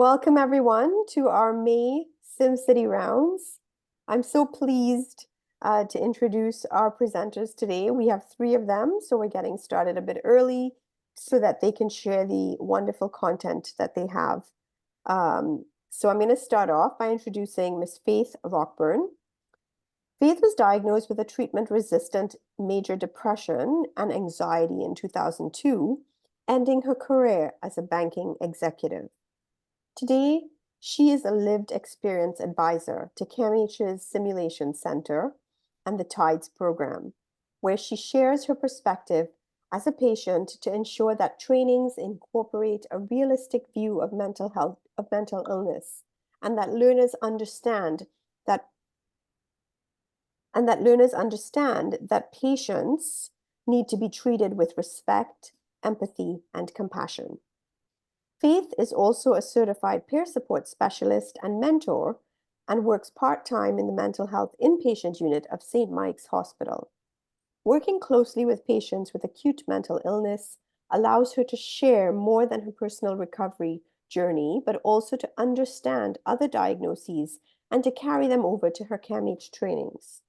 Welcome everyone to our May SimCity rounds. I'm so pleased to introduce our presenters today. We have 3 of them, so we're getting started a bit early so that they can share the wonderful content that they have. So I'm going to start off by introducing Miss Faith Rockburne. Faith was diagnosed with a treatment-resistant major depression and anxiety in 2002, ending her career as a banking executive. Today, she is a lived experience advisor to CAMH's Simulation Center and the TIDES program, where she shares her perspective as a patient to ensure that trainings incorporate a realistic view of mental health, of mental illness, and that learners understand that patients need to be treated with respect, empathy, and compassion. Faith is also a certified peer support specialist and mentor and works part-time in the mental health inpatient unit of St. Mike's Hospital. Working closely with patients with acute mental illness allows her to share more than her personal recovery journey, but also to understand other diagnoses and to carry them over to her CAMH trainings.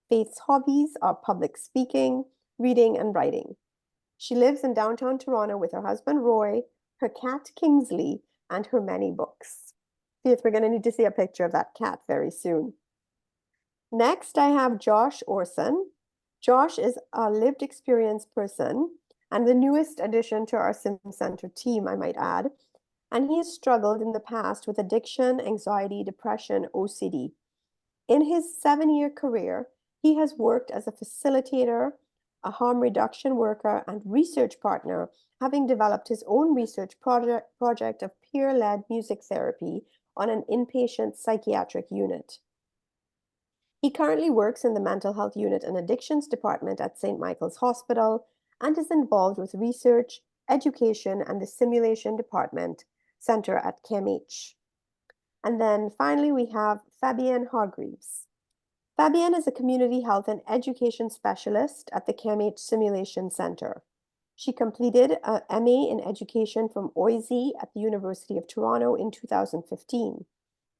Faith's hobbies are public speaking, reading, and writing. She lives in downtown Toronto with her husband, Roy, her cat, Kingsley, and her many books. Faith, we're going to need to see a picture of that cat very soon. Next, I have Josh Orson. Josh is a lived experience person and the newest addition to our Sim Center team, I might add. And he has struggled in the past with addiction, anxiety, depression, OCD. In his 7-year career, he has worked as a facilitator, a harm reduction worker, and research partner, having developed his own research project of peer-led music therapy on an inpatient psychiatric unit. He currently works in the mental health unit and addictions department at St. Michael's Hospital and is involved with research, education, and the simulation department center at CAMH. And then finally, we have Fabienne Hargreaves. Fabienne is a community health and education specialist at the CAMH Simulation Center. She completed a MA in education from OISE at the University of Toronto in 2015.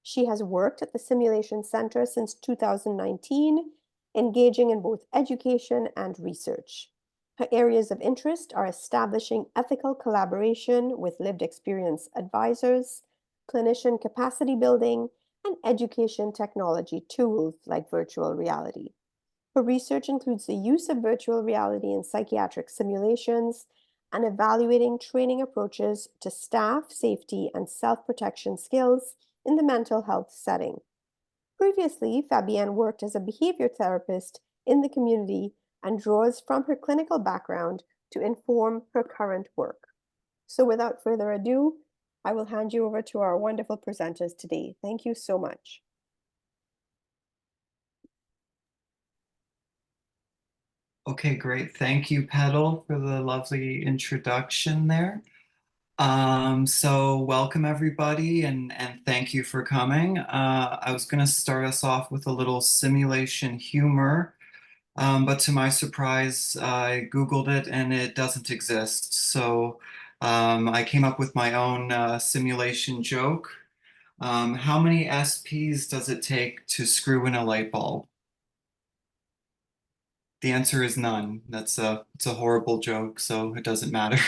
She has worked at the Simulation Center since 2019, engaging in both education and research. Her areas of interest are establishing ethical collaboration with lived experience advisors, clinician capacity building, and education technology tools like virtual reality. Her research includes the use of virtual reality in psychiatric simulations and evaluating training approaches to staff safety and self-protection skills in the mental health setting. Previously, Fabienne worked as a behavior therapist in the community and draws from her clinical background to inform her current work. So without further ado, I will hand you over to our wonderful presenters today. Thank you so much. Okay, great. Thank you, Petal, for the lovely introduction there. So welcome everybody and thank you for coming. I was going to start us off with a little simulation humor, but to my surprise, I Googled it and it doesn't exist. So I came up with my own simulation joke. How many SPs does it take to screw in a light bulb? The answer is none. It's a horrible joke, so it doesn't matter.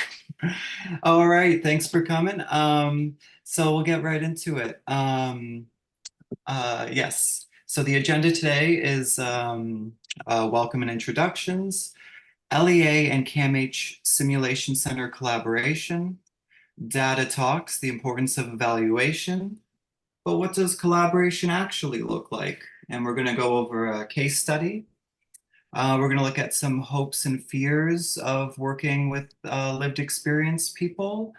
All right, thanks for coming. So we'll get right into it. Yes, so the agenda today is welcome and introductions, LEA and CAMH Simulation Center collaboration, data talks, the importance of evaluation, but what does collaboration actually look like? And we're going to go over a case study. We're going to look at some hopes and fears of working with lived experience people,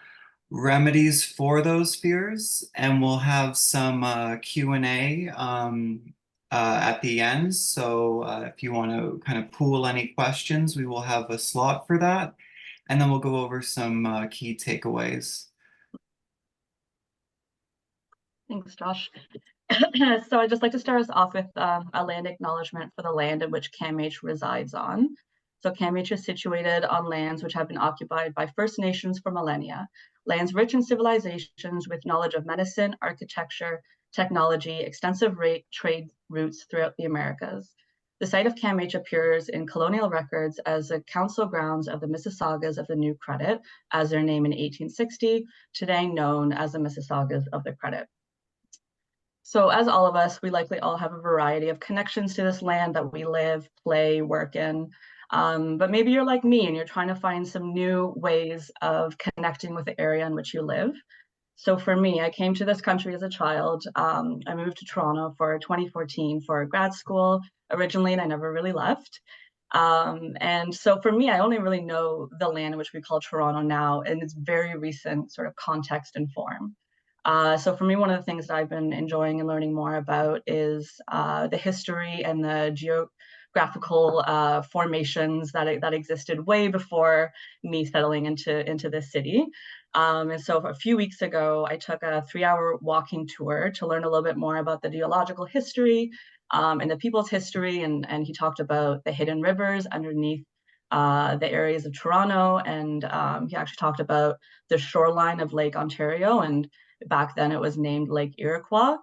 remedies for those fears, and we'll have some Q&A at the end. So if you want to kind of pool any questions, we will have a slot for that. And then we'll go over some key takeaways. Thanks, Josh. So I'd just like to start us off with a land acknowledgement for the land in which CAMH resides on. So CAMH is situated on lands which have been occupied by First Nations for millennia. lands rich in civilizations with knowledge of medicine, architecture, technology, extensive trade routes throughout the Americas. The site of CAMH appears in colonial records as the council grounds of the Mississaugas of the New Credit, as their name in 1860, today known as the Mississaugas of the Credit. So as all of us, we likely all have a variety of connections to this land that we live, play, work in. But maybe you're like me and you're trying to find some new ways of connecting with the area in which you live. So for me, I came to this country as a child. I moved to Toronto for 2014 for grad school originally, and I never really left. And so for me, I only really know the land in which we call Toronto now in its very recent sort of context and form. So for me, one of the things that I've been enjoying and learning more about is the history and the geographical formations that existed way before me settling into this city. And so a few weeks ago, I took a 3-hour walking tour to learn a little bit more about the geological history and the people's history. And he talked about the hidden rivers underneath the areas of Toronto. And he actually talked about the shoreline of Lake Ontario. And back then it was named Lake Iroquois.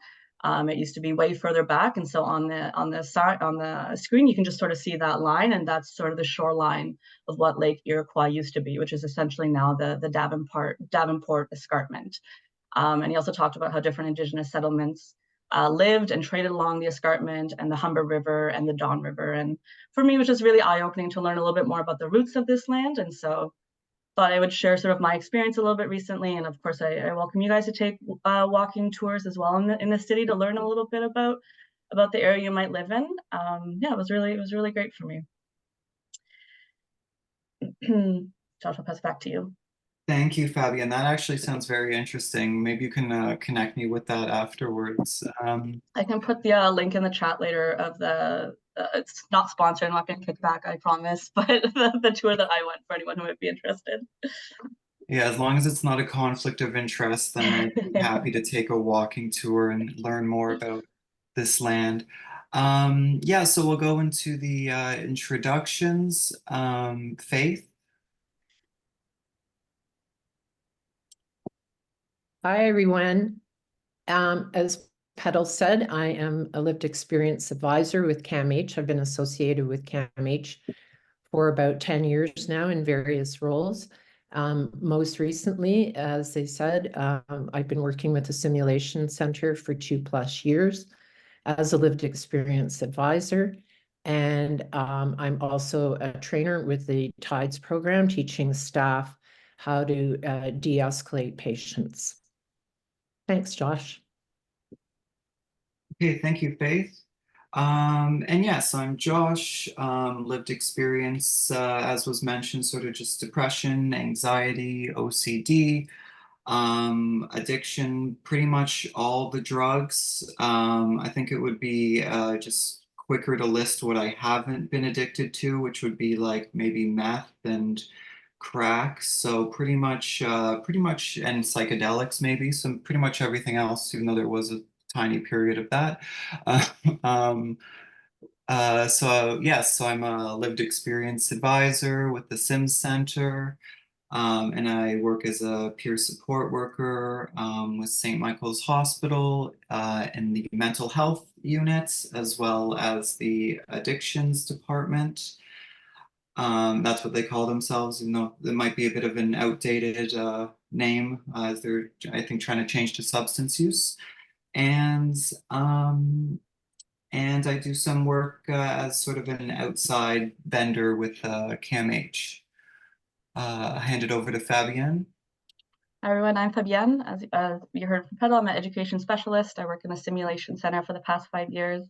It used to be way further back, and so on the screen you can just sort of see that line, and that's sort of the shoreline of what Lake Iroquois used to be, which is essentially now the Davenport Escarpment. And he also talked about how different Indigenous settlements lived and traded along the escarpment and the Humber River and the Don River. And for me, it was just really eye-opening to learn a little bit more about the roots of this land, and so thought I would share sort of my experience a little bit recently. And of course, I welcome you guys to take walking tours as well in the city to learn a little bit about the area you might live in. Yeah, it was really great for me. Josh, I'll pass it back to you. Thank you, Fabienne. That actually sounds very interesting. Maybe you can connect me with that afterwards. I can put the link in the chat later of the, it's not sponsored, I'm not going to kick back, I promise, but the tour that I went for anyone who might be interested. Yeah, as long as it's not a conflict of interest, then I'd be happy to take a walking tour and learn more about this land. Yeah, so we'll go into the introductions. Faith. Hi, everyone. As Petal said, I am a lived experience advisor with CAMH. I've been associated with CAMH for about 10 years now in various roles. Most recently, as they said, I've been working with the Simulation Center for 2+ years as a lived experience advisor. And I'm also a trainer with the TIDES program, teaching staff how to de-escalate patients. Thanks, Josh. Okay, thank you, Faith. And yes, I'm Josh. Lived experience, as was mentioned, sort of just depression, anxiety, OCD, addiction, pretty much all the drugs. I think it would be just quicker to list what I haven't been addicted to, which would be like maybe meth and crack. So pretty much, and psychedelics maybe. So pretty much everything else, even though there was a tiny period of that. So yes, so I'm a lived experience advisor with the Sims Center. And I work as a peer support worker with St. Michael's Hospital in the mental health units, as well as the addictions department. That's what they call themselves, even though it might be a bit of an outdated name, as they're, I think, trying to change to substance use. And I do some work as sort of an outside vendor with CAMH. Hand it over to Fabienne. Hi everyone, I'm Fabienne. As you heard from Petal, I'm an education specialist. I work in the Simulation Center for the past 5 years.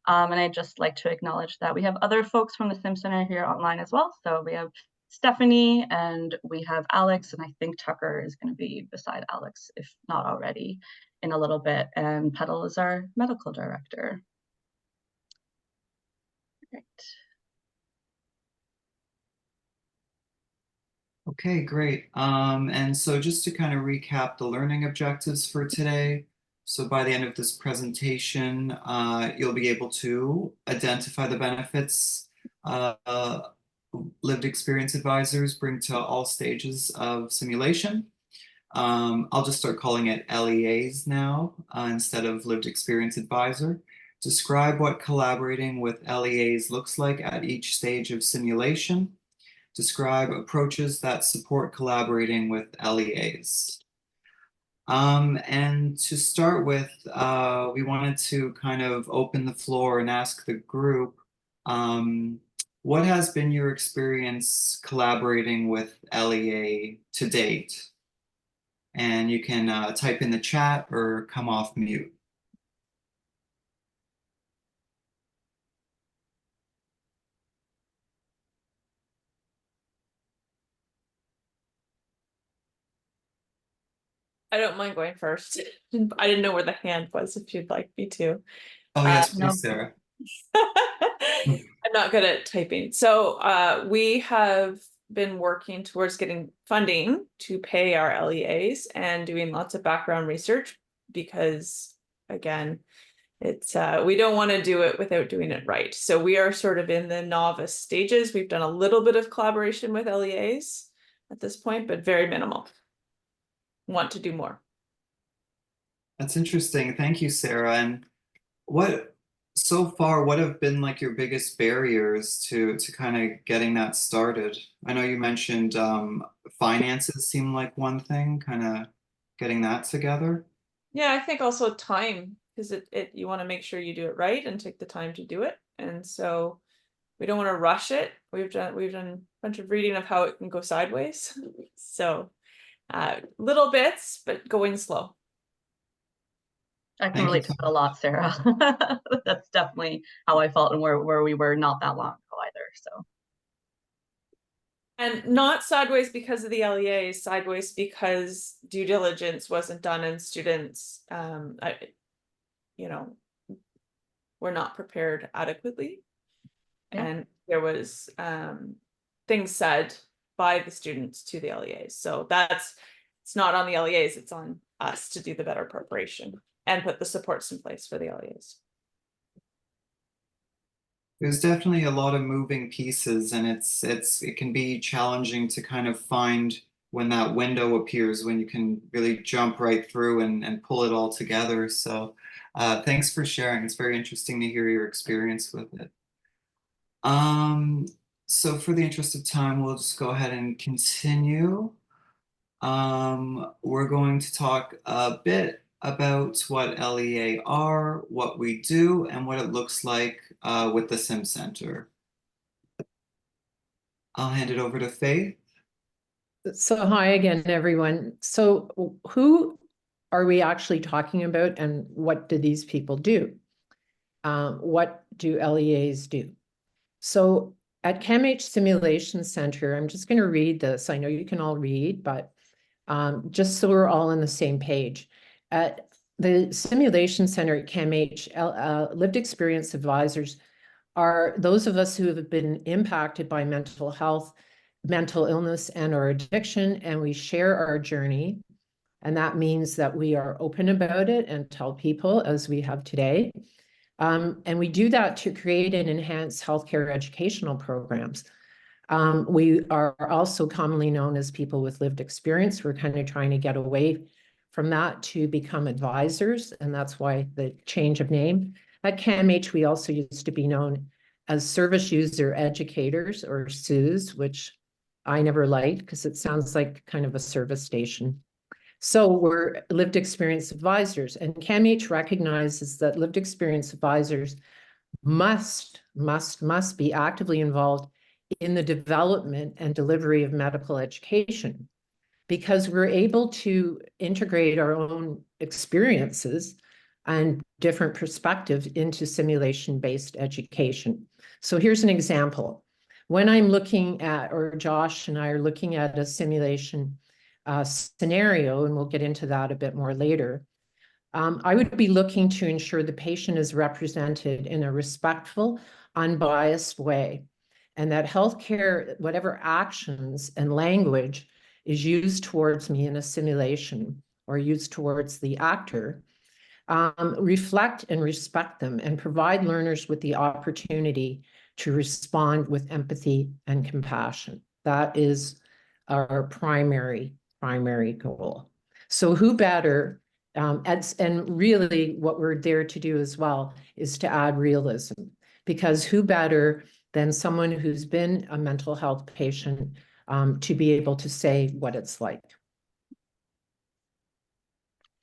And I'd just like to acknowledge that we have other folks from the Sim Center here online as well. So we have Stephanie and we have Alex, and I think Tucker is going to be beside Alex, if not already, in a little bit. And Petal is our medical director. Right. Okay, great. And so just to kind of recap the learning objectives for today. So by the end of this presentation, you'll be able to identify the benefits lived experience advisors bring to all stages of simulation. I'll just start calling it LEAs now instead of lived experience advisor. Describe what collaborating with LEAs looks like at each stage of simulation. Describe approaches that support collaborating with LEAs. And to start with, we wanted to kind of open the floor and ask the group, what has been your experience collaborating with LEA to date? And you can type in the chat or come off mute. I don't mind going first. I didn't know where the hand was if you'd like me to. Oh, yes, no. please, Sarah. I'm not good at typing. So we have been working towards getting funding to pay our LEAs and doing lots of background research because, again, it's we don't want to do it without doing it right. So we are sort of in the novice stages. We've done a little bit of collaboration with LEAs at this point, but very minimal. Want to do more. That's interesting. Thank you, Sarah. And so far, what have been like your biggest barriers to kind of getting that started? I know you mentioned finances seem like one thing, kind of getting that together. Yeah, I think also time, because you want to make sure you do it right and take the time to do it. And so we don't want to rush it. We've done a bunch of reading of how it can go sideways. So little bits, but going slow. I can relate to that a lot, Sarah. That's definitely how I felt and where we were not that long ago either. So. And not sideways because of the LEAs, sideways because due diligence wasn't done and students, were not prepared adequately. Yeah. And there was things said by the students to the LEAs. So it's not on the LEAs, it's on us to do the better preparation and put the supports in place for the LEAs. There's definitely a lot of moving pieces, and it can be challenging to kind of find when that window appears when you can really jump right through and pull it all together. So thanks for sharing. It's very interesting to hear your experience with it. So for the interest of time, we'll just go ahead and continue. We're going to talk a bit about what LEA are, what we do, and what it looks like with the Sim Center. I'll hand it over to Faith. So hi again, everyone. So who are we actually talking about and what do these people do? What do LEAs do? So at CAMH Simulation Center, I'm just going to read this. I know you can all read, but just so we're all on the same page. At the Simulation Center at CAMH, lived experience advisors are those of us who have been impacted by mental health, mental illness, and or addiction, and we share our journey. And that means that we are open about it and tell people, as we have today. And we do that to create and enhance healthcare educational programs. We are also commonly known as people with lived experience. We're kind of trying to get away from that to become advisors, and that's why the change of name. At CAMH, we also used to be known as service user educators, or SUs, which I never liked because it sounds like kind of a service station. So we're lived experience advisors, and CAMH recognizes that lived experience advisors must be actively involved in the development and delivery of medical education, because we're able to integrate our own experiences and different perspectives into simulation-based education. So here's an example. When I'm looking at, or Josh and I are looking at a simulation scenario, and we'll get into that a bit more later, I would be looking to ensure the patient is represented in a respectful, unbiased way, and that healthcare, whatever actions and language is used towards me in a simulation or used towards the actor, reflect and respect them and provide learners with the opportunity to respond with empathy and compassion. That is our primary goal. So who better, and really what we're there to do as well is to add realism, because who better than someone who's been a mental health patient to be able to say what it's like.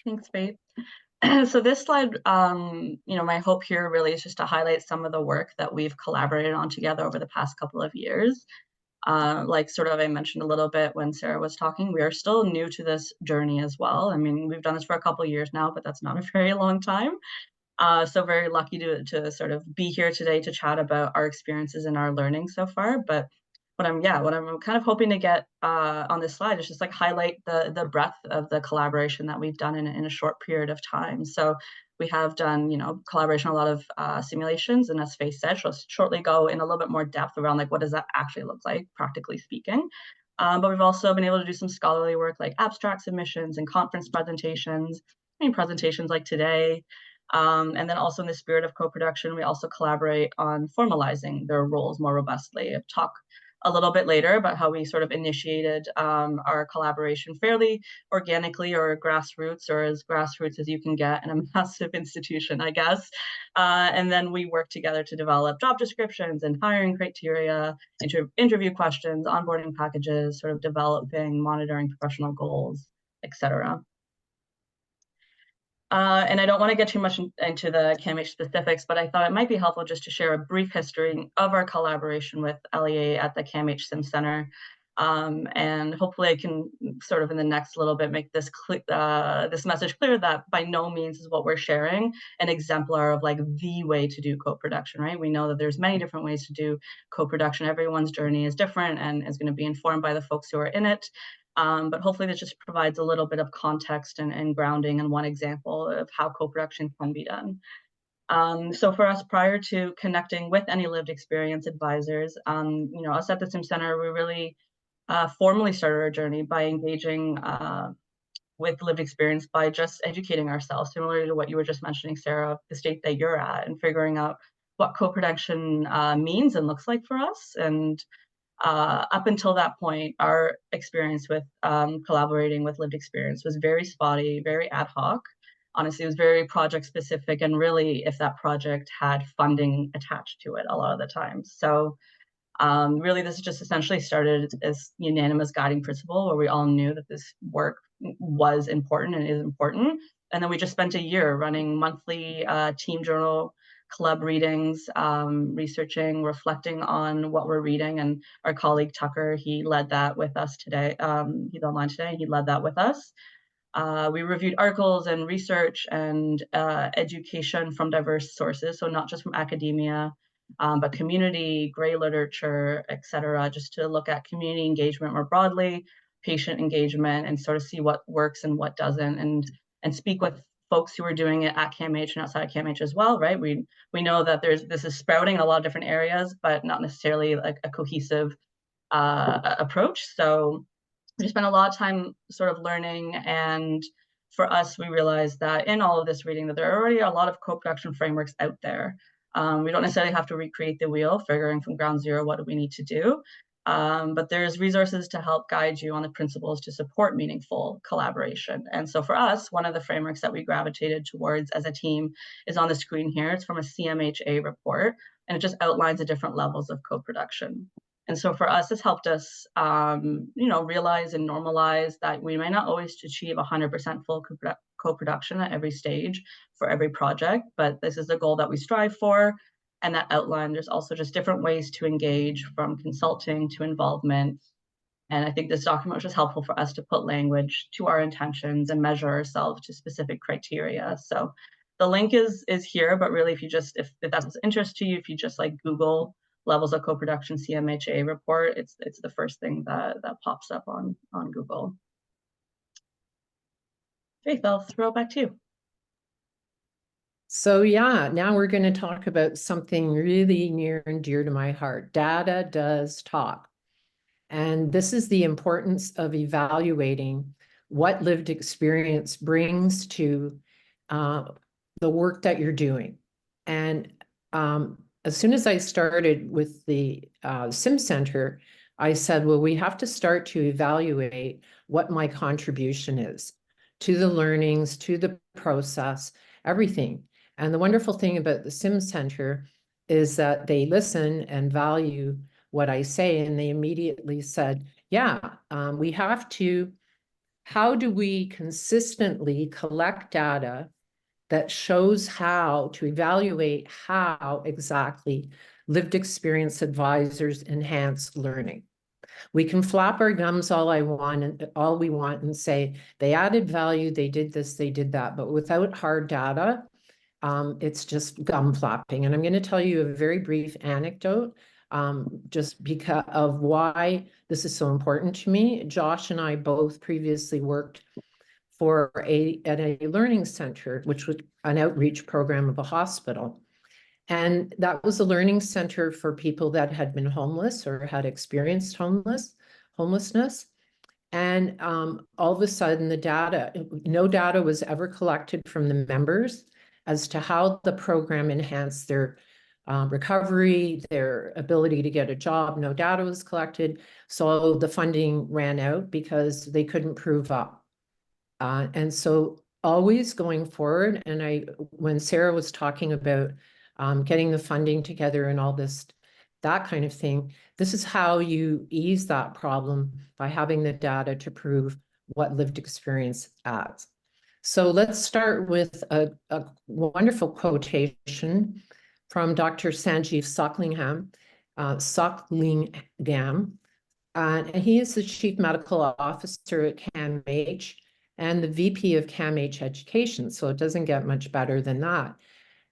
Thanks, Faith. So this slide, my hope here really is just to highlight some of the work that we've collaborated on together over the past couple of years. Like sort of I mentioned a little bit when Sarah was talking, we are still new to this journey as well. I mean, we've done this for a couple of years now, but that's not a very long time. So very lucky to sort of be here today to chat about our experiences and our learning so far. But what I'm kind of hoping to get on this slide is just like highlight the breadth of the collaboration that we've done in a short period of time. So we have done, collaboration, a lot of simulations, and as Faith said, she'll shortly go in a little bit more depth around like what does that actually look like, practically speaking. But we've also been able to do some scholarly work like abstract submissions and conference presentations, presentations like today. And then also in the spirit of co-production, we also collaborate on formalizing their roles more robustly. I'll talk a little bit later about how we sort of initiated our collaboration fairly organically, or grassroots, or as grassroots as you can get in a massive institution, I guess. And then we work together to develop job descriptions and hiring criteria, interview questions, onboarding packages, sort of developing, monitoring professional goals, etc. And I don't want to get too much into the CAMH specifics, but I thought it might be helpful just to share a brief history of our collaboration with LEA at the CAMH Sim Center. And hopefully I can sort of in the next little bit make this message clear that by no means is what we're sharing an exemplar of like the way to do co-production, right? We know that there's many different ways to do co-production. Everyone's journey is different and is going to be informed by the folks who are in it. But hopefully this just provides a little bit of context and grounding and one example of how co-production can be done. So for us, prior to connecting with any lived experience advisors, us at the Sim Center, we really formally started our journey by engaging with lived experience by just educating ourselves, similar to what you were just mentioning, Sarah, the state that you're at, and figuring out what co-production means and looks like for us. And up until that point, our experience with collaborating with lived experience was very spotty, very ad hoc. Honestly, it was very project specific, and really if that project had funding attached to it a lot of the time. So really this just essentially started as unanimous guiding principle where we all knew that this work was important and is important. And then we just spent a year running monthly team journal club readings, researching, reflecting on what we're reading. And our colleague Tucker, he led that with us today. He's online today, he led that with us. We reviewed articles and research and education from diverse sources. So not just from academia, but community, gray literature, etc., just to look at community engagement more broadly, patient engagement, and sort of see what works and what doesn't, and speak with folks who are doing it at CAMH and outside of CAMH as well, right? We know that this is sprouting in a lot of different areas, but not necessarily like a cohesive approach. So we just spent a lot of time sort of learning, and for us, we realized that in all of this reading that there are already a lot of co-production frameworks out there. We don't necessarily have to recreate the wheel, figuring from ground zero what do we need to do. But there's resources to help guide you on the principles to support meaningful collaboration. And so for us, one of the frameworks that we gravitated towards as a team is on the screen here. It's from a CMHA report, and it just outlines the different levels of co-production. And so for us, this helped us, realize and normalize that we may not always achieve 100% full co-production at every stage for every project, but this is the goal that we strive for. And that outline, there's also just different ways to engage, from consulting to involvement. And I think this document was just helpful for us to put language to our intentions and measure ourselves to specific criteria. So the link is here, but really if that's of interest to you, if you just like Google levels of co-production CMHA report, it's the first thing that pops up on Google. Faith, I'll throw it back to you. So yeah, now we're going to talk about something really near and dear to my heart. Data does talk. And this is the importance of evaluating what lived experience brings to the work that you're doing. And as soon as I started with the Sim Center, I said, well, we have to start to evaluate what my contribution is. to the learnings, to the process, everything. And the wonderful thing about the Sim Center is that they listen and value what I say, and they immediately said, yeah, we have to, how do we consistently collect data that shows how to evaluate how exactly lived experience advisors enhance learning? We can flap our gums all we want and say they added value, they did this, they did that, but without hard data, it's just gum flapping. And I'm going to tell you a very brief anecdote, just because of why this is so important to me. Josh and I both previously worked at a learning center, which was an outreach program of a hospital. And that was a learning center for people that had been homeless or had experienced homelessness. And all of a sudden no data was ever collected from the members as to how the program enhanced their recovery, their ability to get a job. No data was collected. So the funding ran out because they couldn't prove up. And so always going forward, and when Sarah was talking about getting the funding together and all this, that kind of thing, this is how you ease that problem, by having the data to prove what lived experience adds. So let's start with a wonderful quotation from Dr. Sanjeev Socklingam. And he is the Chief Medical Officer at CAMH and the VP of CAMH Education, so it doesn't get much better than that.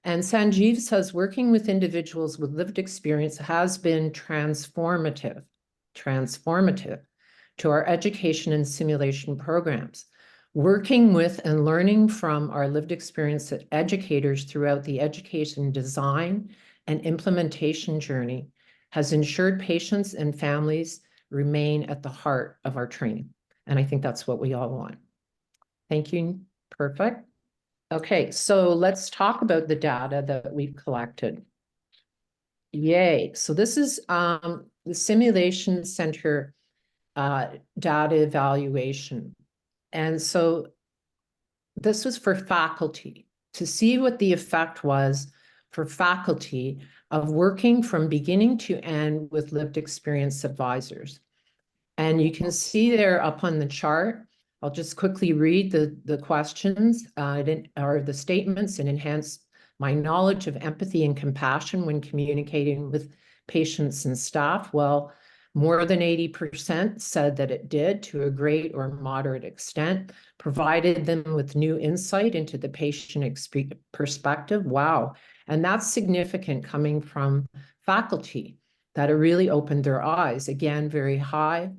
And Sanjeev says, working with individuals with lived experience has been transformative to our education and simulation programs. Working with and learning from our lived experience educators throughout the education design and implementation journey has ensured patients and families remain at the heart of our training. And I think that's what we all want. Thank you. Perfect. Okay, so let's talk about the data that we've collected. Yay. So this is the Simulation Center data evaluation. And so this was for faculty, to see what the effect was for faculty of working from beginning to end with lived experience advisors. And you can see there up on the chart, I'll just quickly read the questions or the statements. And enhance my knowledge of empathy and compassion when communicating with patients and staff. Well, more than 80% said that it did, to a great or moderate extent, provided them with new insight into the patient perspective. Wow. And that's significant coming from faculty that have really opened their eyes. Again, very high.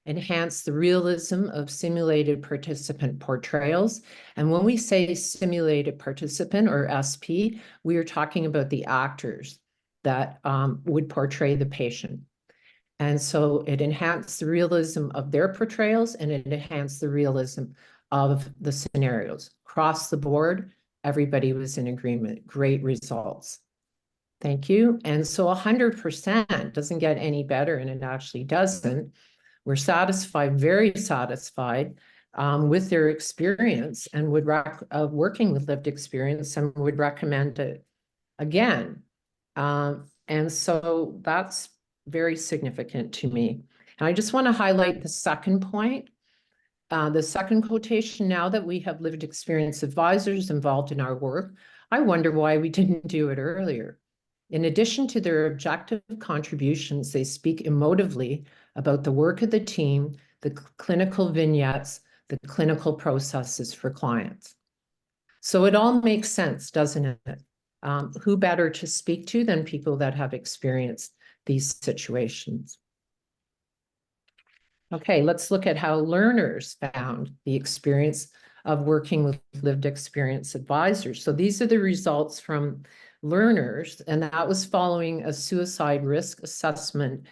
Enhance the realism of simulated participant portrayals. And when we say simulated participant or SP, we are talking about the actors that would portray the patient. And so it enhanced the realism of their portrayals, and it enhanced the realism of the scenarios. Across the board, everybody was in agreement. Great results. Thank you. And so 100% doesn't get any better, and it actually doesn't. We're satisfied, very satisfied with their experience, and would working with lived experience, and would recommend it again. And so that's very significant to me. And I just want to highlight the second point. The second quotation: now that we have lived experience advisors involved in our work, I wonder why we didn't do it earlier. In addition to their objective contributions, they speak emotively about the work of the team, the clinical vignettes, the clinical processes for clients. So it all makes sense, doesn't it? Who better to speak to than people that have experienced these situations? Okay, let's look at how learners found the experience of working with lived experience advisors. So these are the results from learners, and that was following a suicide risk assessment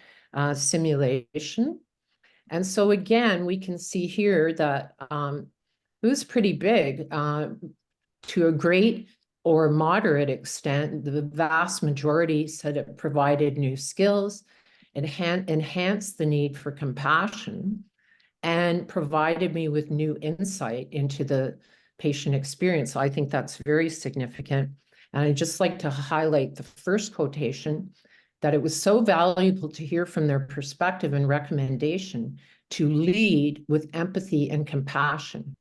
simulation. And so again, we can see here that it was pretty big. To a great or moderate extent, the vast majority said it provided new skills, enhanced the need for compassion, and provided me with new insight into the patient experience. I think that's very significant. And I'd just like to highlight the first quotation, that it was so valuable to hear from their perspective and recommendation to lead with empathy and compassion,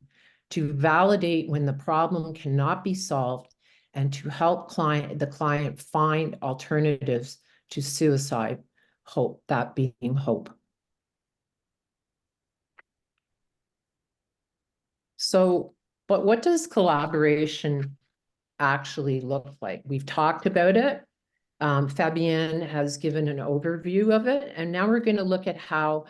to validate when the problem cannot be solved, and to help the client find alternatives to suicide, hope, that being hope. So, but what does collaboration actually look like? We've talked about it. Fabienne has given an overview of it, and now we're going to look at how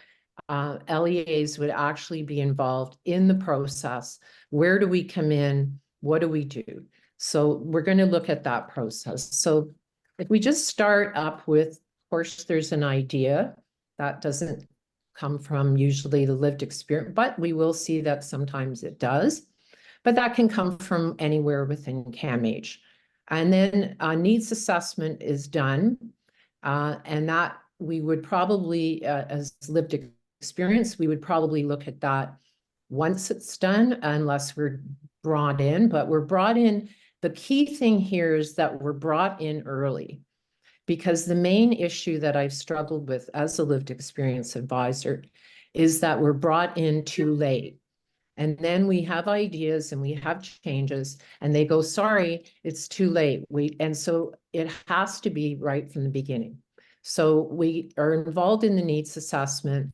LEAs would actually be involved in the process. Where do we come in? What do we do? So we're going to look at that process. So if we just start up with, of course, there's an idea that doesn't come from usually the lived experience, but we will see that sometimes it does. But that can come from anywhere within CAMH. And then needs assessment is done, and that we would probably, as lived experience, we would probably look at that once it's done, unless we're brought in. But we're brought in, the key thing here is that we're brought in early, because the main issue that I've struggled with as a lived experience advisor is that we're brought in too late. And then we have ideas and we have changes and they go, sorry, it's too late. And so it has to be right from the beginning. So we are involved in the needs assessment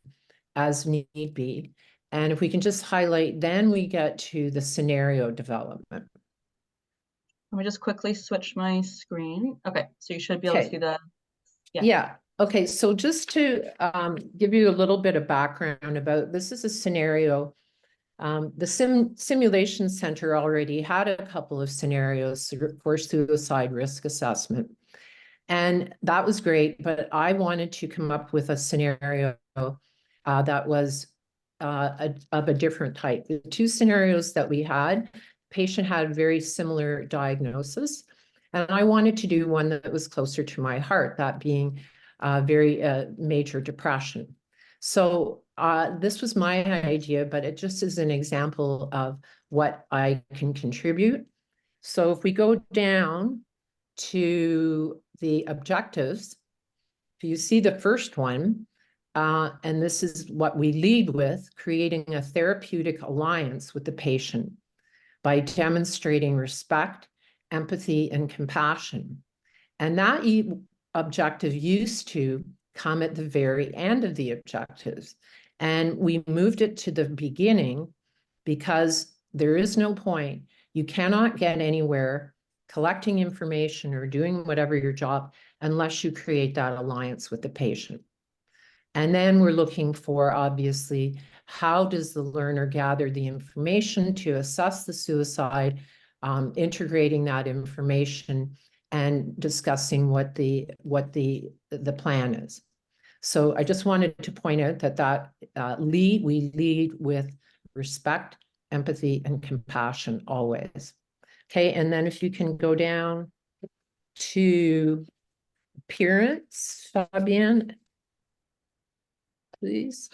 as need be. And if we can just highlight, then we get to the scenario development. Let me just quickly switch my screen. Okay, so you should be able to see the, yeah. Okay, so just to give you a little bit of background about, this is a scenario. The Simulation Center already had a couple of scenarios for suicide risk assessment. And that was great, but I wanted to come up with a scenario that was of a different type. The two scenarios that we had, patient had very similar diagnosis, and I wanted to do one that was closer to my heart, that being very major depression. So this was my idea, but it just is an example of what I can contribute. So if we go down to the objectives, if you see the first one, and this is what we lead with, creating a therapeutic alliance with the patient by demonstrating respect, empathy, and compassion. And that objective used to come at the very end of the objectives. And we moved it to the beginning because there is no point. You cannot get anywhere collecting information or doing whatever your job unless you create that alliance with the patient. And then we're looking for, obviously, how does the learner gather the information to assess the suicide, integrating that information and discussing what the plan is. So I just wanted to point out that we lead with respect, empathy, and compassion always. Okay, and then if you can go down to appearance, Fabienne, please.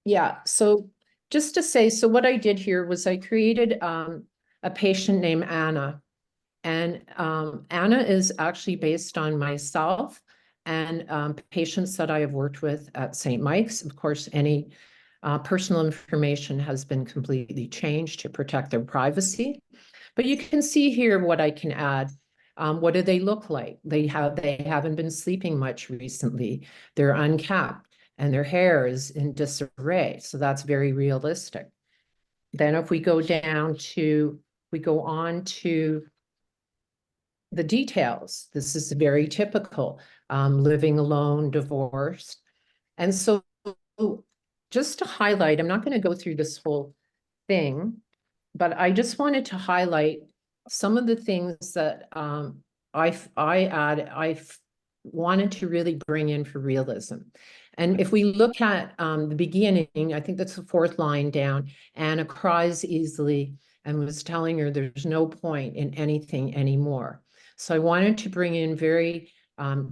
Yeah, so just to say, so what I did here was I created a patient named Anna. And Anna is actually based on myself and patients that I have worked with at St. Mike's. Of course, any personal information has been completely changed to protect their privacy. But you can see here what I can add. What do they look like? They haven't been sleeping much recently. They're uncapped and their hair is in disarray. So that's very realistic. Then if we go down to, we go on to the details. This is very typical, living alone, divorced. And so just to highlight, I'm not going to go through this whole thing, but I just wanted to highlight some of the things that I wanted to really bring in for realism. And if we look at the beginning, I think that's the fourth line down, Anna cries easily and was telling her there's no point in anything anymore. So I wanted to bring in very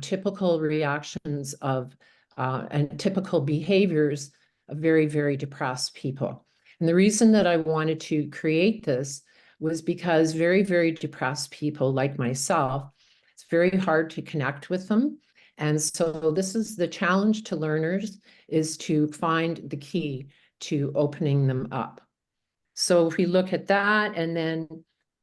typical reactions of and typical behaviors of very, very depressed people. And the reason that I wanted to create this was because very, very depressed people like myself, it's very hard to connect with them. And so this is the challenge to learners, is to find the key to opening them up. So if we look at that, and then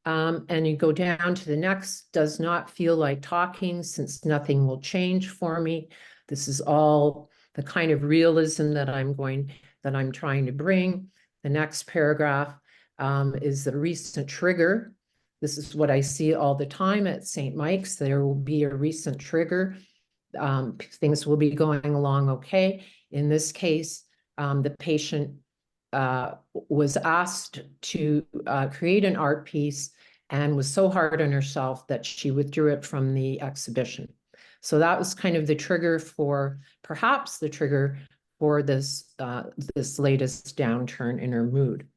and you go down to the next, does not feel like talking since nothing will change for me. This is all the kind of realism that I'm trying to bring. The next paragraph is the recent trigger. This is what I see all the time at St. Mike's. There will be a recent trigger. Things will be going along okay. In this case, the patient was asked to create an art piece and was so hard on herself that she withdrew it from the exhibition. So that was kind of the trigger for, perhaps the trigger for this, this latest downturn in her mood.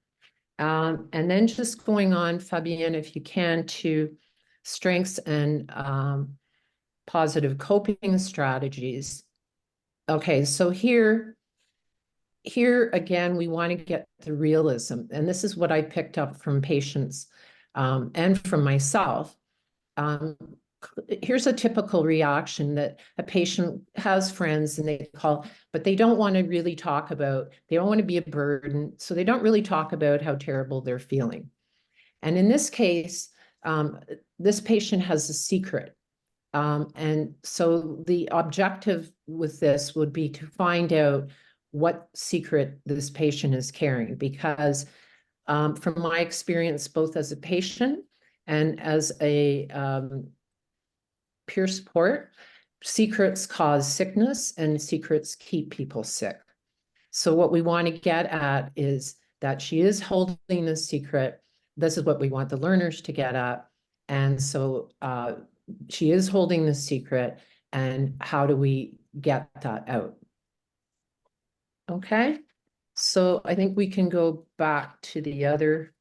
And then just going on, Fabienne, if you can, to strengths and positive coping strategies. Okay, so here again, we want to get the realism. And this is what I picked up from patients and from myself. Here's a typical reaction that a patient has friends and they call, but they don't want to really talk about, they don't want to be a burden. So they don't really talk about how terrible they're feeling. And in this case, this patient has a secret. And so the objective with this would be to find out what secret this patient is carrying, because from my experience, both as a patient and as a peer support, secrets cause sickness and secrets keep people sick. So what we want to get at is that she is holding the secret. This is what we want the learners to get at. And so she is holding the secret, and how do we get that out? Okay, so I think we can go back to the other.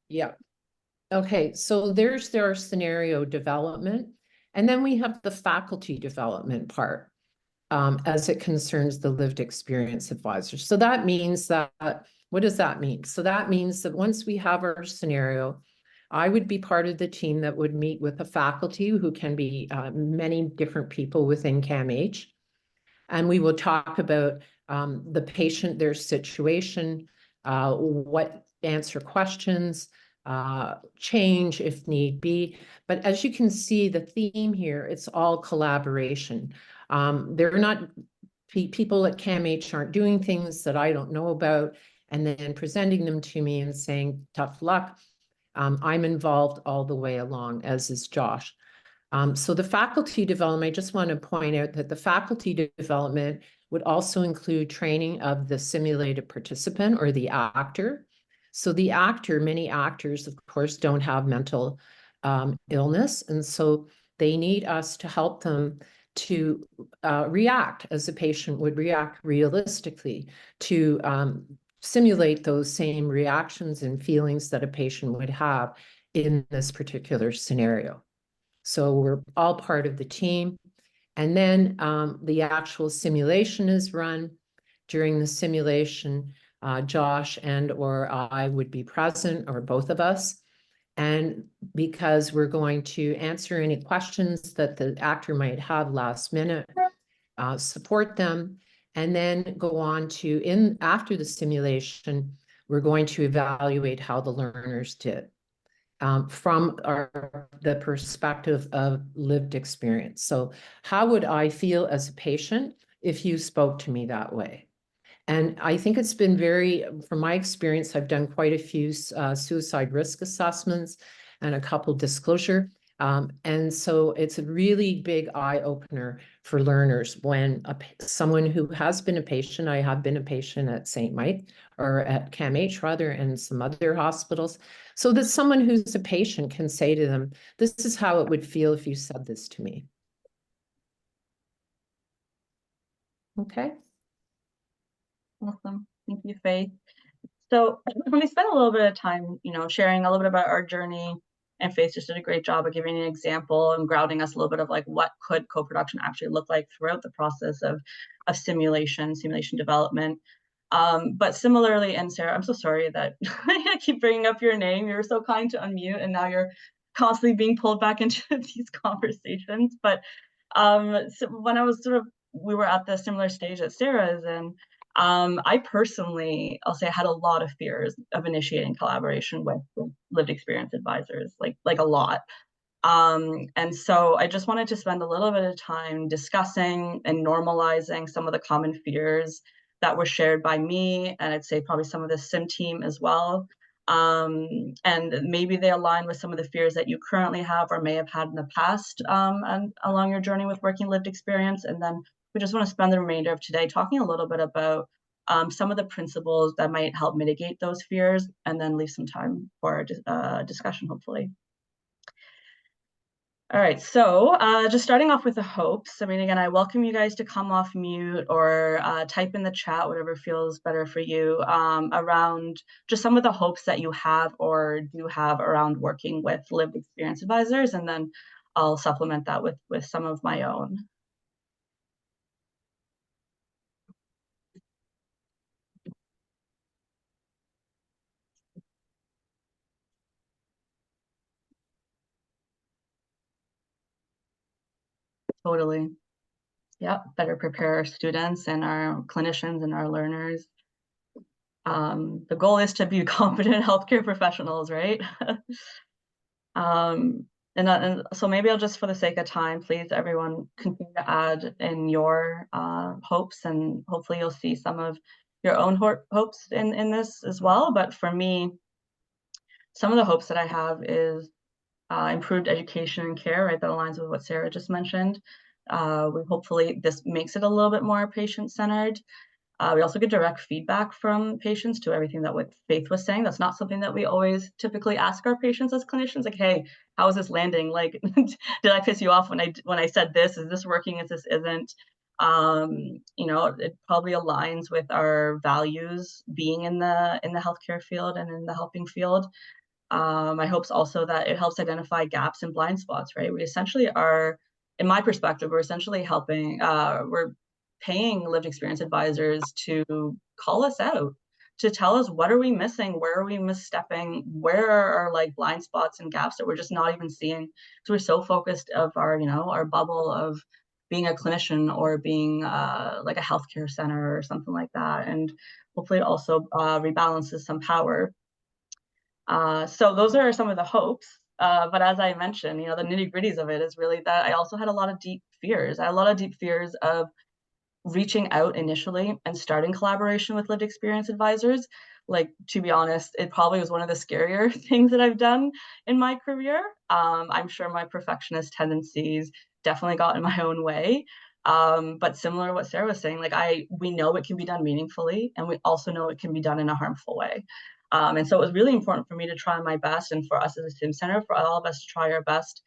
Yeah. Okay, so there's their scenario development, and then we have the faculty development part as it concerns the lived experience advisor. So that means that, what does that mean? So that means that once we have our scenario, I would be part of the team that would meet with the faculty, who can be many different people within CAMH. And we will talk about the patient, their situation, answer questions, change if need be. But as you can see, the theme here, it's all collaboration. They're not, people at CAMH aren't doing things that I don't know about and then presenting them to me and saying, tough luck. I'm involved all the way along, as is Josh. So the faculty development, I just want to point out that the faculty development would also include training of the simulated participant or the actor. So the actor, many actors, of course, don't have mental illness. And so they need us to help them to react as a patient would react realistically, to simulate those same reactions and feelings that a patient would have in this particular scenario. So we're all part of the team. And then the actual simulation is run. During the simulation, Josh and or I would be present, or both of us. And because we're going to answer any questions that the actor might have last minute, support them, and then go on to, after the simulation, we're going to evaluate how the learners did. From the perspective of lived experience. So how would I feel as a patient if you spoke to me that way? And I think it's been from my experience, I've done quite a few suicide risk assessments and a couple disclosure. And so it's a really big eye opener for learners when someone who has been a patient, I have been a patient at St. Mike, or at CAMH rather, and some other hospitals, so that someone who's a patient can say to them, this is how it would feel if you said this to me. Okay. Awesome. Thank you, Faith. So we spent a little bit of time, sharing a little bit about our journey And Faith just did a great job of giving an example and grounding us a little bit of like what could co-production actually look like throughout the process of simulation development. But similarly, and Sarah, I'm so sorry that I keep bringing up your name. You're so kind to unmute, and now you're constantly being pulled back into these conversations. But so when I was we were at the similar stage that Sarah is in, I personally, I'll say I had a lot of fears of initiating collaboration with lived experience advisors, like a lot. And so I just wanted to spend a little bit of time discussing and normalizing some of the common fears that were shared by me, and I'd say probably some of the SIM team as well. And maybe they align with some of the fears that you currently have or may have had in the past and along your journey with working lived experience. And then we just want to spend the remainder of today talking a little bit about some of the principles that might help mitigate those fears, and then leave some time for discussion, hopefully. All right, so just starting off with the hopes. I mean, again, I welcome you guys to come off mute or type in the chat, whatever feels better for you, around just some of the hopes that you have or do have around working with lived experience advisors, and then I'll supplement that with some of my own. Totally. Yeah, better prepare our students and our clinicians and our learners. The goal is to be competent healthcare professionals, right? And so maybe I'll just, for the sake of time, please, everyone, continue to add in your hopes, and hopefully you'll see some of your own hopes in this as well. But for me, some of the hopes that I have is improved education and care, right? That aligns with what Sarah just mentioned. Hopefully this makes it a little bit more patient-centered. We also get direct feedback from patients to everything that what Faith was saying. That's not something that we always typically ask our patients as clinicians, like, hey, how is this landing? Like, did I piss you off when I said this? Is this working? Is this isn't? You know, it probably aligns with our values being in the healthcare field and in the helping field. My hope's also that it helps identify gaps and blind spots, right? We essentially are, in my perspective, we're essentially helping, we're paying lived experience advisors to call us out, to tell us what are we missing, where are we misstepping, where are like blind spots and gaps that we're just not even seeing. So we're so focused of our, you know, our bubble of being a clinician or being like a healthcare center or something like that. And hopefully it also rebalances some power. So those are some of the hopes. But as I mentioned, you know, the nitty-gritties of it is really that I also had a lot of deep fears. I had a lot of deep fears of reaching out initially and starting collaboration with lived experience advisors. Like, to be honest, it probably was one of the scarier things that I've done in my career. I'm sure my perfectionist tendencies definitely got in my own way. But similar to what Sarah was saying, like we know it can be done meaningfully, and we also know it can be done in a harmful way. And so it was really important for me to try my best, and for us as a Sim Center, for all of us to try our best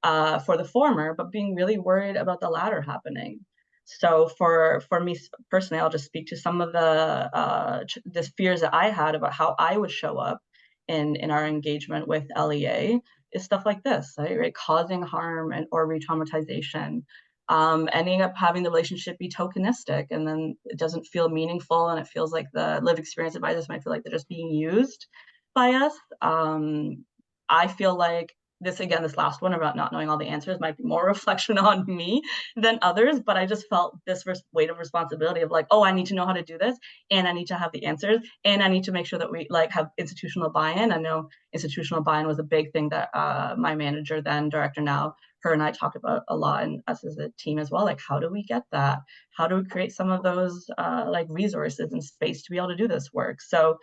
for the former, but being really worried about the latter happening. So for me personally, I'll just speak to some of the fears that I had about how I would show up in our engagement with LEA is stuff like this, right? Causing harm or re-traumatization, ending up having the relationship be tokenistic, and then it doesn't feel meaningful, and it feels like the lived experience advisors might feel like they're just being used by us. I feel like this last one about not knowing all the answers might be more reflection on me than others, but I just felt this weight of responsibility of like, oh, I need to know how to do this, and I need to have the answers, and I need to make sure that we like have institutional buy-in. I know institutional buy-in was a big thing that my manager, then director now, her and I talked about a lot, and us as a team as well. Like, how do we get that? How do we create some of those like resources and space to be able to do this work? So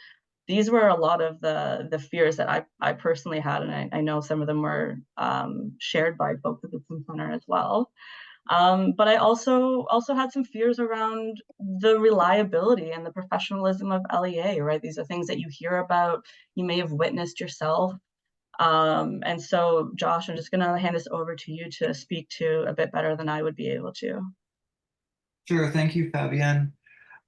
these were a lot of the fears that I personally had, and I know some of them were shared by folks at the Sim Center as well. But I also had some fears around the reliability and the professionalism of LEA, right? These are things that you hear about, you may have witnessed yourself. And so, Josh, I'm just going to hand this over to you to speak to a bit better than I would be able to. Sure, thank you, Fabienne.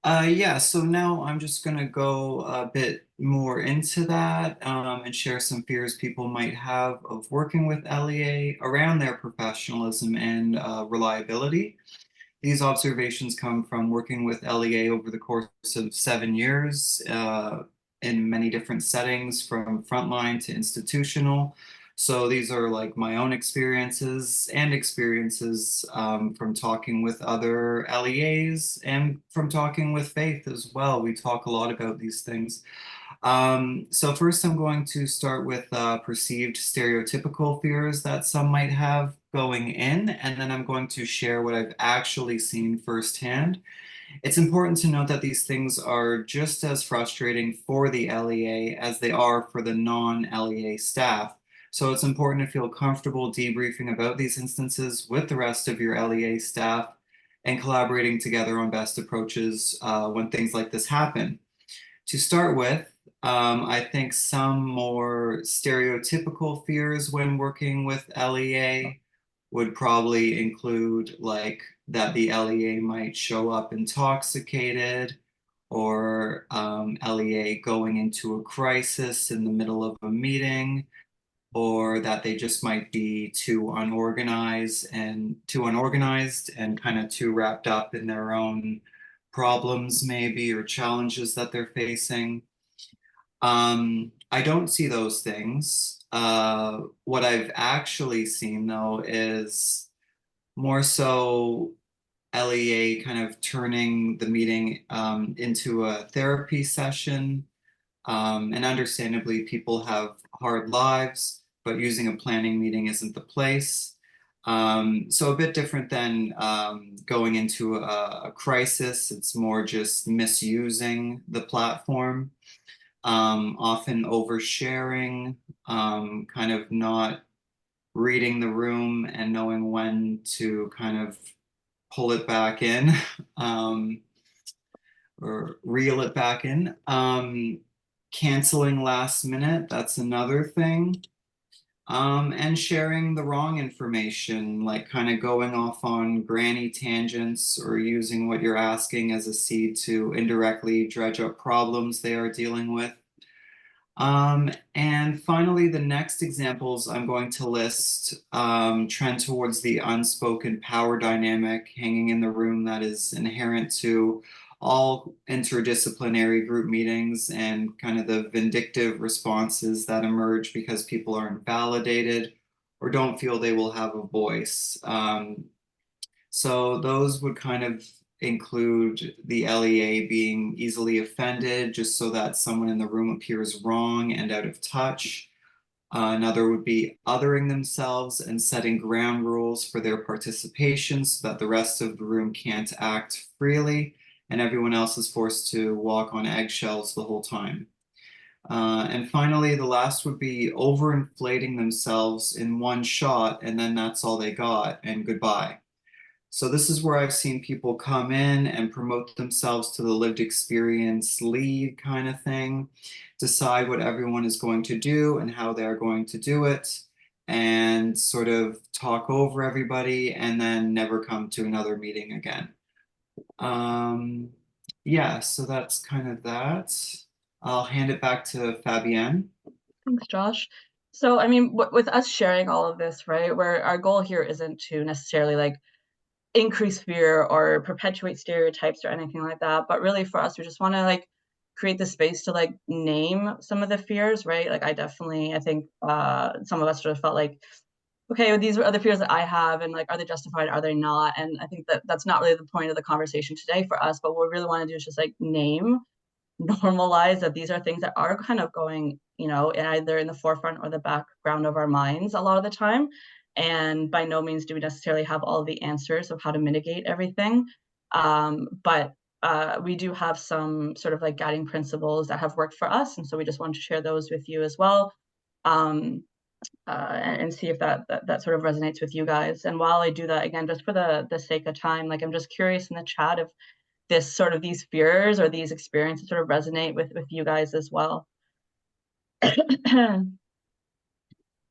Yeah, so now I'm just going to go a bit more into that and share some fears people might have of working with LEA around their professionalism and reliability. These observations come from working with LEA over the course of 7 years in many different settings, from frontline to institutional. So these are like my own experiences and experiences from talking with other LEAs and from talking with Faith as well. We talk a lot about these things. So first I'm going to start with perceived stereotypical fears that some might have going in, and then I'm going to share what I've actually seen firsthand. It's important to note that these things are just as frustrating for the LEA as they are for the non-LEA staff. So it's important to feel comfortable debriefing about these instances with the rest of your LEA staff and collaborating together on best approaches when things like this happen. To start with, I think some more stereotypical fears when working with LEA would probably include like that the LEA might show up intoxicated, or LEA going into a crisis in the middle of a meeting, or that they just might be too unorganized and kind of too wrapped up in their own problems maybe, or challenges that they're facing. I don't see those things. What I've actually seen though is more so LEA kind of turning the meeting into a therapy session. And understandably, people have hard lives, but using a planning meeting isn't the place. So a bit different than going into a crisis. It's more just misusing the platform, often oversharing, kind of not reading the room and knowing when to kind of pull it back in, or reel it back in. Canceling last minute, that's another thing. And sharing the wrong information, like kind of going off on granny tangents or using what you're asking as a seed to indirectly dredge up problems they are dealing with. And finally, the next examples I'm going to list trend towards the unspoken power dynamic hanging in the room that is inherent to all interdisciplinary group meetings, and kind of the vindictive responses that emerge because people are invalidated or don't feel they will have a voice. So those would kind of include the LEA being easily offended just so that someone in the room appears wrong and out of touch. Another would be othering themselves and setting ground rules for their participation so that the rest of the room can't act freely and everyone else is forced to walk on eggshells the whole time. And finally, the last would be overinflating themselves in one shot, and then that's all they got, and goodbye. So this is where I've seen people come in and promote themselves to the lived experience lead kind of thing, decide what everyone is going to do and how they're going to do it, and sort of talk over everybody and then never come to another meeting again. Yeah, so that's kind of that. I'll hand it back to Fabienne. Thanks, Josh. So, I mean, with us sharing all of this, right, where our goal here isn't to necessarily like increase fear or perpetuate stereotypes or anything like that, but really for us, we just want to like create the space to like name some of the fears, right? Like I think some of us sort of felt like, okay, these are other fears that I have, and like, are they justified? Are they not? And I think that that's not really the point of the conversation today for us, but what we really want to do is just like name, normalize that these are things that are kind of going, you know, either in the forefront or the background of our minds a lot of the time. And by no means do we necessarily have all of the answers of how to mitigate everything. But we do have some sort of like guiding principles that have worked for us. And so we just want to share those with you as well. And see if that sort of resonates with you guys. And while I do that, again, just for the sake of time, like I'm just curious in the chat if this sort of these fears or these experiences sort of resonate with you guys as well.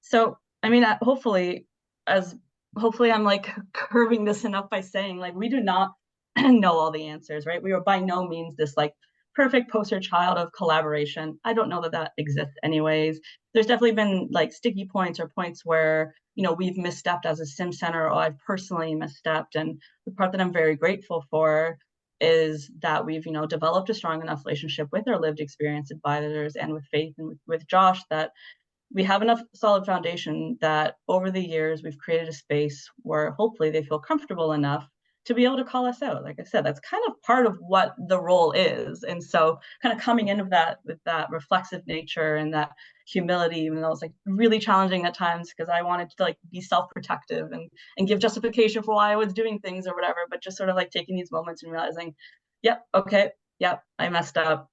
So, I mean, hopefully I'm like curving this enough by saying like we do not know all the answers, right? We were by no means this like perfect poster child of collaboration. I don't know that that exists anyways. There's definitely been like sticky points or points where, you know, we've misstepped as a sim center, or I've personally misstepped. And the part that I'm very grateful for is that we've, you know, developed a strong enough relationship with our lived experience advisors and with Faith and with Josh, that we have enough solid foundation that over the years we've created a space where hopefully they feel comfortable enough to be able to call us out. Like I said, that's kind of part of what the role is. And so kind of coming in of that with that reflexive nature and that humility, even though it's like really challenging at times because I wanted to like be self-protective and give justification for why I was doing things or whatever, but just sort of like taking these moments and realizing, yep, okay, yep, I messed up.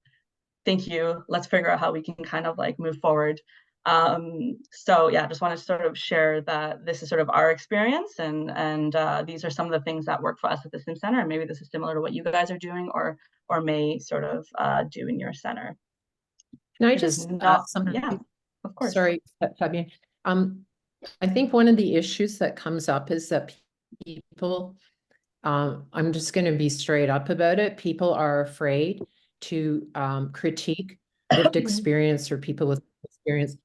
Thank you. Let's figure out how we can kind of like move forward. So yeah, just wanted to sort of share that this is sort of our experience, and these are some of the things that work for us at the Sim Center, and maybe this is similar to what you guys are doing or may sort of do in your center. Can I It is just not, something? yeah, of course. Sorry, Fabienne. I think one of the issues that comes up is that people, I'm just going to be straight up about it. People are afraid to critique lived experience or people with experience.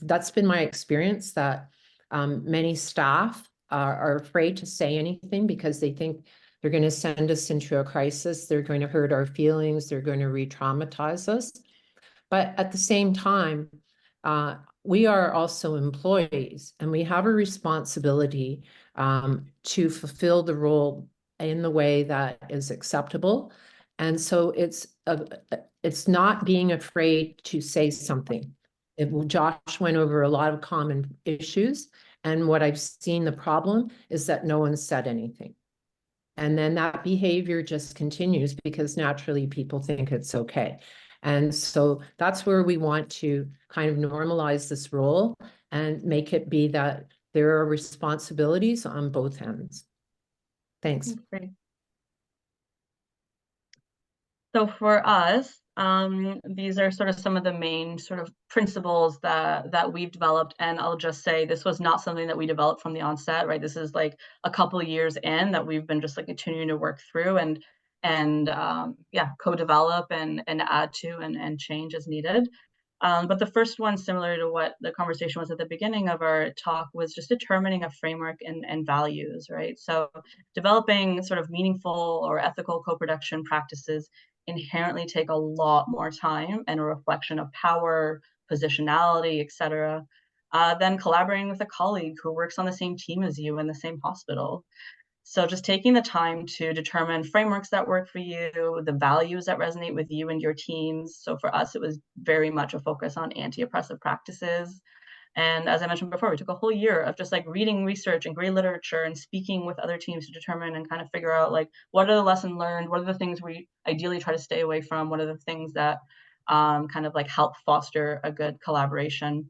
That's been my experience, that many staff are afraid to say anything because they think they're going to send us into a crisis. They're going to hurt our feelings. They're going to re-traumatize us. But at the same time, we are also employees, and we have a responsibility to fulfill the role in the way that is acceptable. And so it's not being afraid to say something. Josh went over a lot of common issues, and what I've seen, the problem is that no one said anything. And then that behavior just continues because naturally people think it's okay. And so that's where we want to kind of normalize this role and make it be that there are responsibilities on both ends. Thanks. Great. So for us, these are sort of some of the main sort of principles that we've developed. And I'll just say this was not something that we developed from the onset, right? This is like a couple of years in that we've been just like continuing to work through and yeah, co-develop and add to and change as needed. But the first one, similar to what the conversation was at the beginning of our talk, was just determining a framework and values, right? So developing sort of meaningful or ethical co-production practices inherently take a lot more time and a reflection of power, positionality, etc., than collaborating with a colleague who works on the same team as you in the same hospital. So just taking the time to determine frameworks that work for you, the values that resonate with you and your teams. So for us, it was very much a focus on anti-oppressive practices. And as I mentioned before, we took a whole year of just like reading research and great literature and speaking with other teams to determine and kind of figure out like, what are the lessons learned? What are the things we ideally try to stay away from? What are the things that kind of like help foster a good collaboration?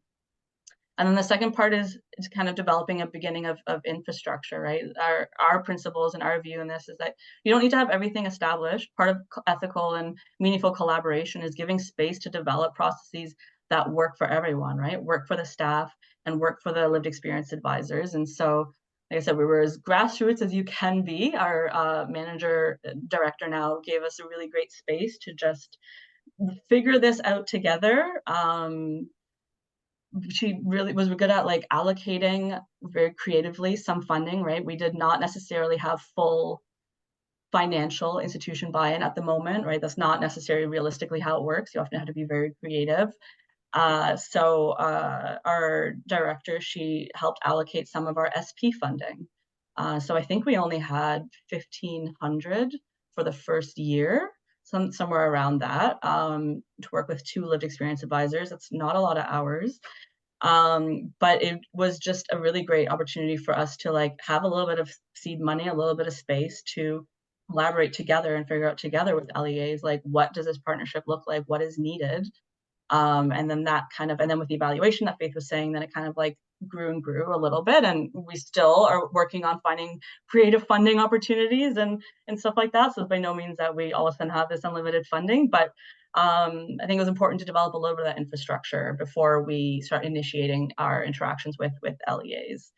And then the second part is kind of developing a beginning of infrastructure, right? Our principles and our view in this is that you don't need to have everything established. Part of ethical and meaningful collaboration is giving space to develop processes that work for everyone, right? Work for the staff and work for the lived experience advisors. And so, like I said, we were as grassroots as you can be. Our manager director now gave us a really great space to just figure this out together. She really was good at like allocating very creatively some funding, right? We did not necessarily have full financial institution buy-in at the moment, right? That's not necessarily realistically how it works. You often have to be very creative. So our director, she helped allocate some of our SP funding. So I think we only had 1,500 for the first year, somewhere around that, to work with 2 lived experience advisors. That's not a lot of hours. But it was just a really great opportunity for us to like have a little bit of seed money, a little bit of space to collaborate together and figure out together with LEAs, like what does this partnership look like? What is needed? And then that kind of, and then with the evaluation that Faith was saying, then it kind of like grew and grew a little bit. And we still are working on finding creative funding opportunities and stuff like that. So by no means that we all of a sudden have this unlimited funding, but I think it was important to develop a little bit of that infrastructure before we start initiating our interactions with LEAs.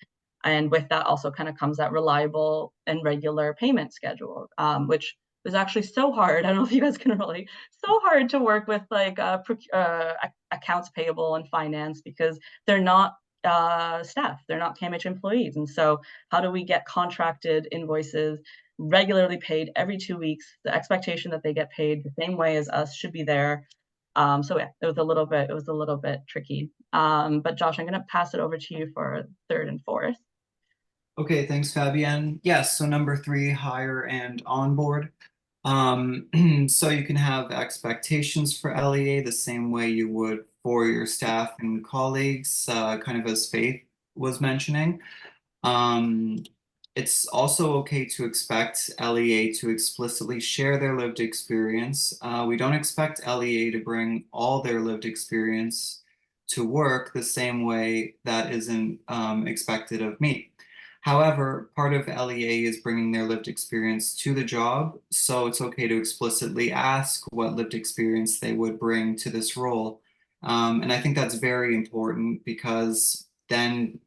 And with that also kind of comes that reliable and regular payment schedule, which was actually so hard. I don't know if you guys can relate. So hard to work with like accounts payable and finance, because they're not staff, they're not CAMH employees. And so how do we get contracted invoices regularly paid every 2 weeks? The expectation that they get paid the same way as us should be there. So yeah, it was a little bit tricky. But Josh, I'm going to pass it over to you for third and fourth. Okay, thanks, Fabienne. Yes, so number 3, hire and onboard. So you can have expectations for LEA the same way you would for your staff and colleagues, kind of as Faith was mentioning. It's also okay to expect LEA to explicitly share their lived experience. We don't expect LEA to bring all their lived experience to work the same way that isn't expected of me. However, part of LEA is bringing their lived experience to the job, so it's okay to explicitly ask what lived experience they would bring to this role. And I think that's very important, because then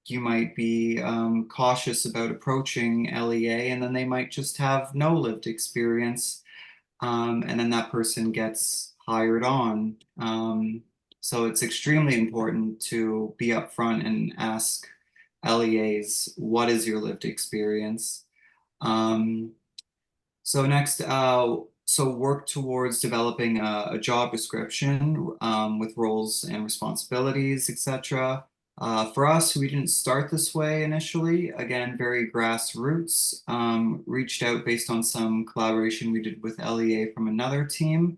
you might be cautious about approaching LEA, and then they might just have no lived experience, and then that person gets hired on. So it's extremely important to be upfront and ask LEAs, what is your lived experience? So next, so work towards developing a job description with roles and responsibilities, etc. For us, we didn't start this way initially. Again, very grassroots. Reached out based on some collaboration we did with LEA from another team.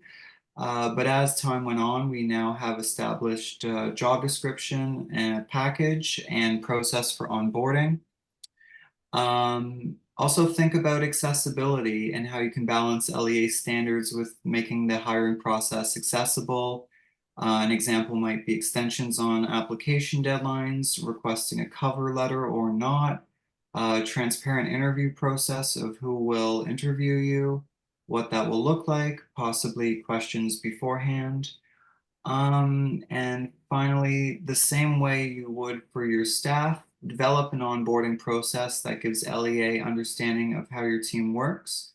But as time went on, we now have established a job description and package and process for onboarding. Also think about accessibility and how you can balance LEA standards with making the hiring process accessible. An example might be extensions on application deadlines, requesting a cover letter or not, transparent interview process of who will interview you, what that will look like, possibly questions beforehand. And finally, the same way you would for your staff, develop an onboarding process that gives LEA understanding of how your team works.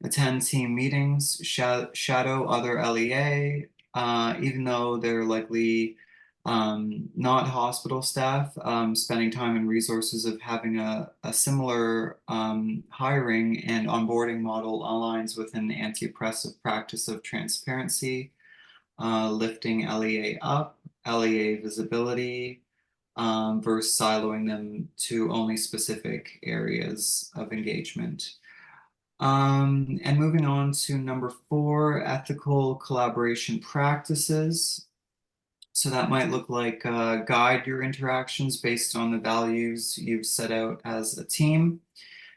Attend team meetings, shadow other LEA, even though they're likely not hospital staff, spending time and resources of having a similar hiring and onboarding model aligns with an anti-oppressive practice of transparency, lifting LEA up, LEA visibility, versus siloing them to only specific areas of engagement. And moving on to number 4, ethical collaboration practices. So that might look like guide your interactions based on the values you've set out as a team.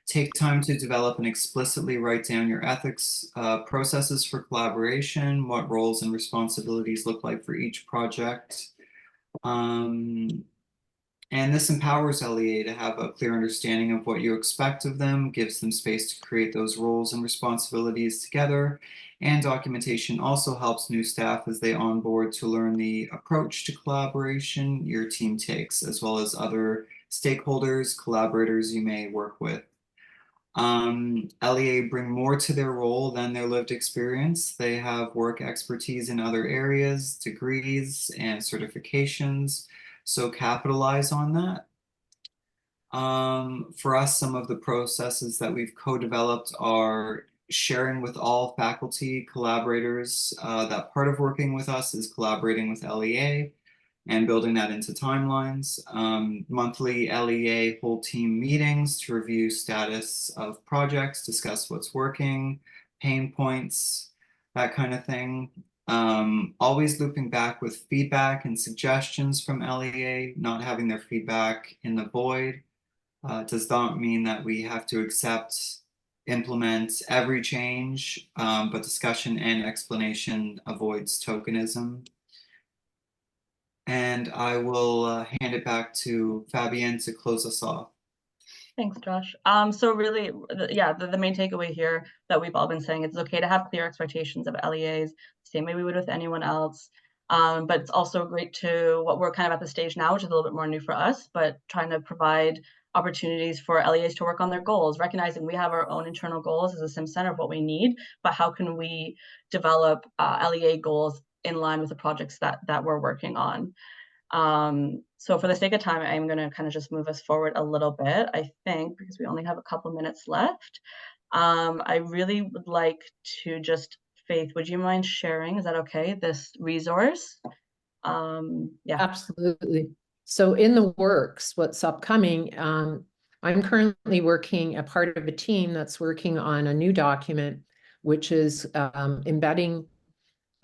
Take time to develop and explicitly write down your ethics processes for collaboration, what roles and responsibilities look like for each project. And this empowers LEA to have a clear understanding of what you expect of them, gives them space to create those roles and responsibilities together. And documentation also helps new staff as they onboard to learn the approach to collaboration your team takes, as well as other stakeholders, collaborators you may work with. LEA bring more to their role than their lived experience. They have work expertise in other areas, degrees, and certifications. So capitalize on that. For us, some of the processes that we've co-developed are sharing with all faculty collaborators that part of working with us is collaborating with LEA and building that into timelines. Monthly LEA whole team meetings to review status of projects, discuss what's working, pain points, that kind of thing. Always looping back with feedback and suggestions from LEA, not having their feedback in the void. Does not mean that we have to accept, implement every change, but discussion and explanation avoids tokenism. And I will hand it back to Fabienne to close us off. Thanks, Josh. So really, yeah, the main takeaway here that we've all been saying, it's okay to have clear expectations of LEAs, same way we would with anyone else. But it's also great to, what we're kind of at the stage now, which is a little bit more new for us, but trying to provide opportunities for LEAs to work on their goals, recognizing we have our own internal goals as a Sim Center of what we need, but how can we develop LEA goals in line with the projects that we're working on. So for the sake of time, I'm going to kind of just move us forward a little bit, I think, because we only have a couple minutes left. I really would like to just, Faith, would you mind sharing, is that okay, this resource? Yeah. Absolutely. So in the works, what's upcoming, I'm currently working a part of a team that's working on a new document, which is embedding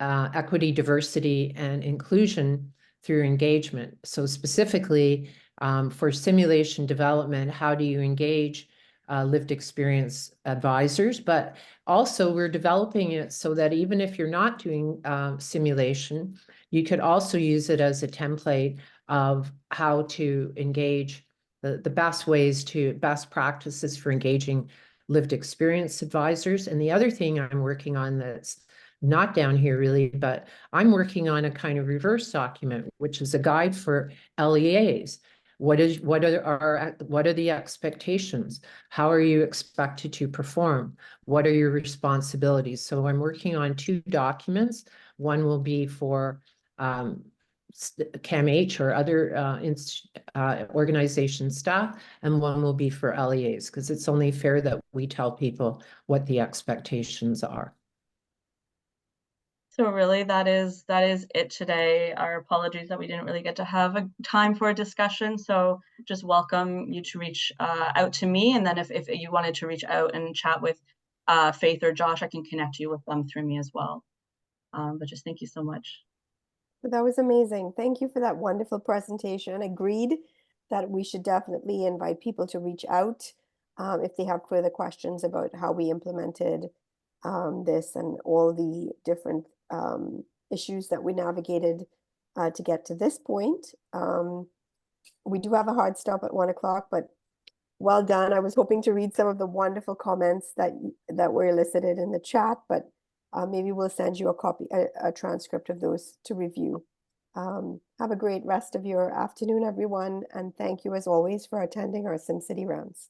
equity, diversity, and inclusion through engagement. So specifically for simulation development, how do you engage lived experience advisors? But also we're developing it so that even if you're not doing simulation, you could also use it as a template of how to engage the best practices for engaging lived experience advisors. And the other thing I'm working on that's not down here really, but I'm working on a kind of reverse document, which is a guide for LEAs. What are the expectations? How are you expected to perform? What are your responsibilities? So I'm working on 2 documents. One will be for CAMH or other organization staff, and one will be for LEAs, because it's only fair that we tell people what the expectations are. So really that is it today. Our apologies that we didn't really get to have a time for a discussion. So just welcome you to reach out to me. And then if you wanted to reach out and chat with Faith or Josh, I can connect you with them through me as well. But just thank you so much. That was amazing. Thank you for that wonderful presentation. Agreed that we should definitely invite people to reach out if they have further questions about how we implemented this and all the different issues that we navigated to get to this point. We do have a hard stop at 1 o'clock, but well done. I was hoping to read some of the wonderful comments that were elicited in the chat, but maybe we'll send you a copy, a transcript of those to review. Have a great rest of your afternoon, everyone, and thank you as always for attending our SimCity rounds.